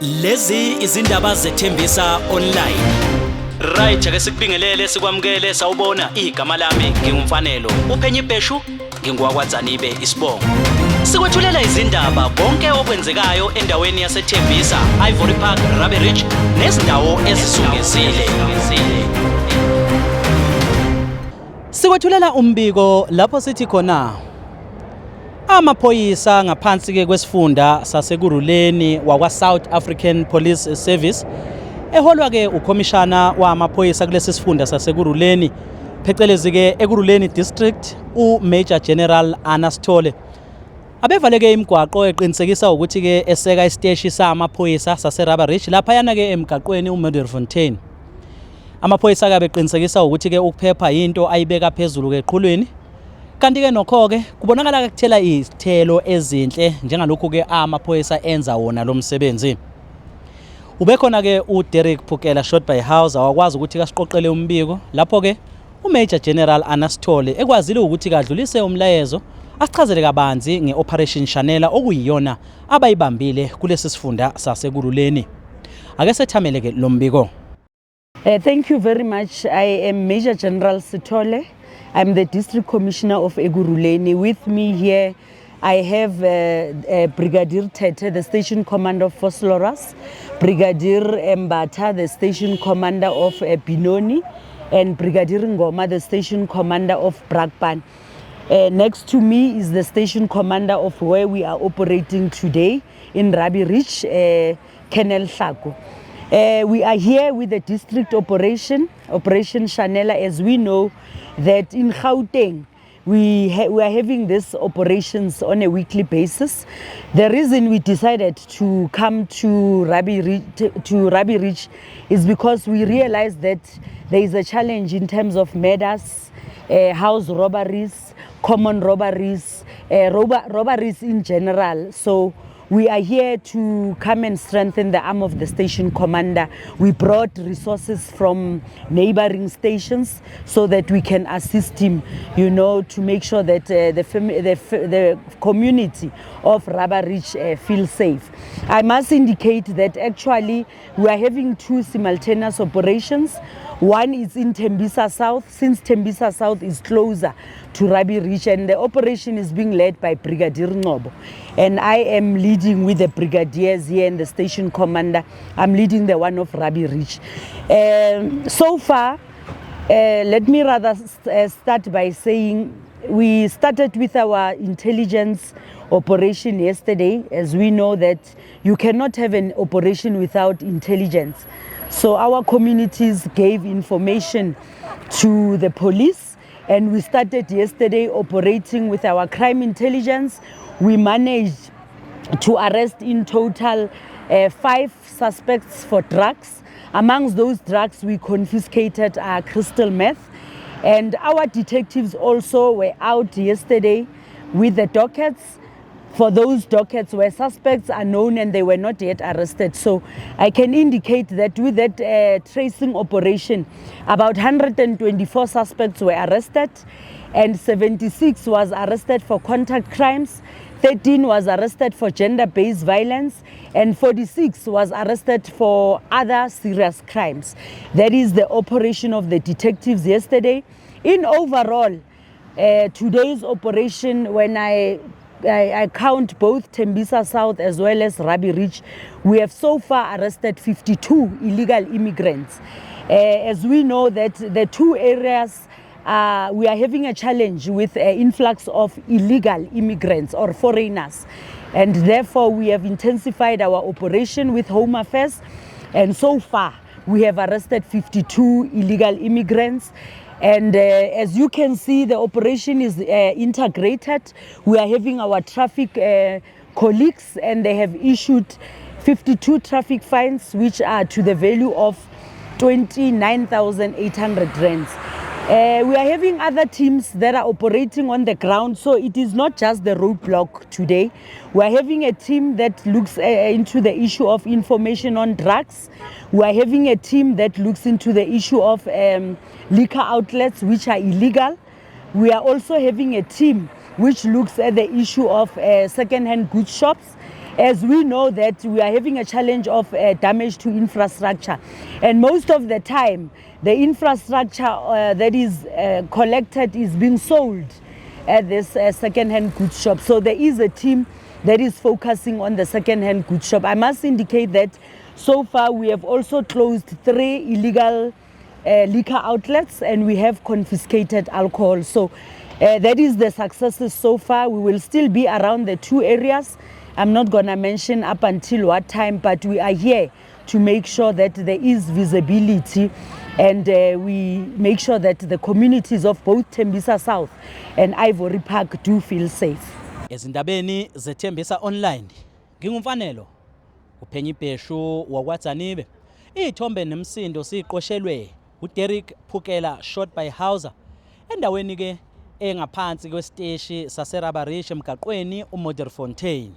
Lezi izindaba zethembisa online. Right ake sikubingelele sikwamukele sawubona igama lami ngingumfanelo uphenye ibheshu ngingwakwaZanibe isibongo. Sikwethulela izindaba bonke okwenzekayo endaweni yaseThembisa, Ivory Park, Rabbi Ridge nezindawo ezisungezile. Sikwethulela umbiko lapho sithi khona amaphoyisa ngaphansi ke kwesifunda saseKuruleni wakwa South African Police Service eholwa ke ukhomishana wamaphoyisa kulesi sifunda saseKuruleni phecelezi ke eKuruleni District uMajor General Anastole abevale ke imigwaqo eqinisekisa ukuthi ke eseka isiteshi samaphoyisa saseRabber Ridge lapha yana ke emgaqweni uModderfontein. Amaphoyisa ke beqinisekisa ukuthi ke ukuphepha into ayibeka phezulu ke eqhulwini. Kanti ke nokho ke kubonakala ukuthela izithelo ezinhle njengalokho ke amaphoyisa enza wona lo msebenzi. Ubekhona ke uDerek Phukela shot by house awakwazi ukuthi kasiqoqele umbiko lapho ke uMajor General Anastole ekwazile ukuthi kadlulise umlayezo asichazele kabanzi ngeoperation Chanela okuyiyona abayibambile kulesi sifunda saseKuruleni. Ake sethamele ke lo mbiko. Thank you very much. I am Major General Sithole. I'm the District Commissioner of Ekurhuleni. With me here, I have Brigadier Tete, the Station Commander of Vosloorus, Brigadier Mbata, the Station Commander of Benoni, and Brigadier Ngoma, the Station Commander of Brakpan. Next to me is the Station Commander of where we are operating today in Rabbi Ridge, Kenel Hlako. We are here with the district Operation Chanela, as we know that in Gauteng we are having these operations on a weekly basis. The reason we decided to come to Rabbi Ridge is because we realized that there is a challenge in terms of murders, house robberies, common robberies, robberies in general. So we are here to come and strengthen the arm of the station commander. We brought resources from neighboring stations so that we can assist him, you know, to make sure that the community of Rabber Ridge feels safe. I must indicate that actually we are having two simultaneous operations. One is in Tembisa South, since Tembisa South is closer to Rabbi Ridge, and the operation is being led by Brigadier Ngobo. And I am leading with the brigadiers here and the station commander. I'm leading the one of Rabbi Ridge. So far, let me rather start by saying we started with our intelligence operation yesterday, as we know that you cannot have an operation without intelligence. So our communities gave information to the police, and we started yesterday operating with our crime intelligence. We managed to arrest in total 5 suspects for drugs. Amongst those drugs we confiscated crystal meth, and our detectives also were out yesterday with the dockets. For those dockets where suspects are known and they were not yet arrested. So I can indicate that with that tracing operation, about 124 suspects were arrested, and 76 was arrested for contact crimes, 13 was arrested for gender-based violence, and 46 was arrested for other serious crimes. That is the operation of the detectives yesterday. In overall, today's operation, when I count both Tembisa South as well as Rabbi Ridge, we have so far arrested 52 illegal immigrants. As we know that the two areas, we are having a challenge with influx of illegal immigrants or foreigners. And therefore we have intensified our operation with Home Affairs. And so far we have arrested 52 illegal immigrants. And as you can see, the operation is integrated. We are having our traffic colleagues, and they have issued 52 traffic fines, which are to the value of 29,800 rands. We are having other teams that are operating on the ground, so it is not just the roadblock today. We are having a team that looks into the issue of information on drugs. We are having a team that looks into the issue of liquor outlets which are illegal. We are also having a team which looks at the issue of second-hand goods shops. as we know that we are having a challenge of damage to infrastructure. And most of the time, the infrastructure that is collected is being sold at this second-hand goods shop. So there is a team that is focusing on the second-hand goods shop. I must indicate that so far we have also closed 3 illegal liquor outlets, and we have confiscated alcohol. So that is the successes so far. We will still be around the 2 areas. I'm not going to mention up until what time, but we are here to make sure that there is visibility, and we make sure that the communities of both Tembisa South and Ivory Park do feel safe. Ezindabeni zethembisa online ngingumfanelo uPhenyi Bheshu wakwaZanibe. Ithombe nemsindo siqoshelwe uDerek Phukela shot by Hauser endaweni ke engaphansi kwesiteshi saseRabarish emgaqweni uModderfontein.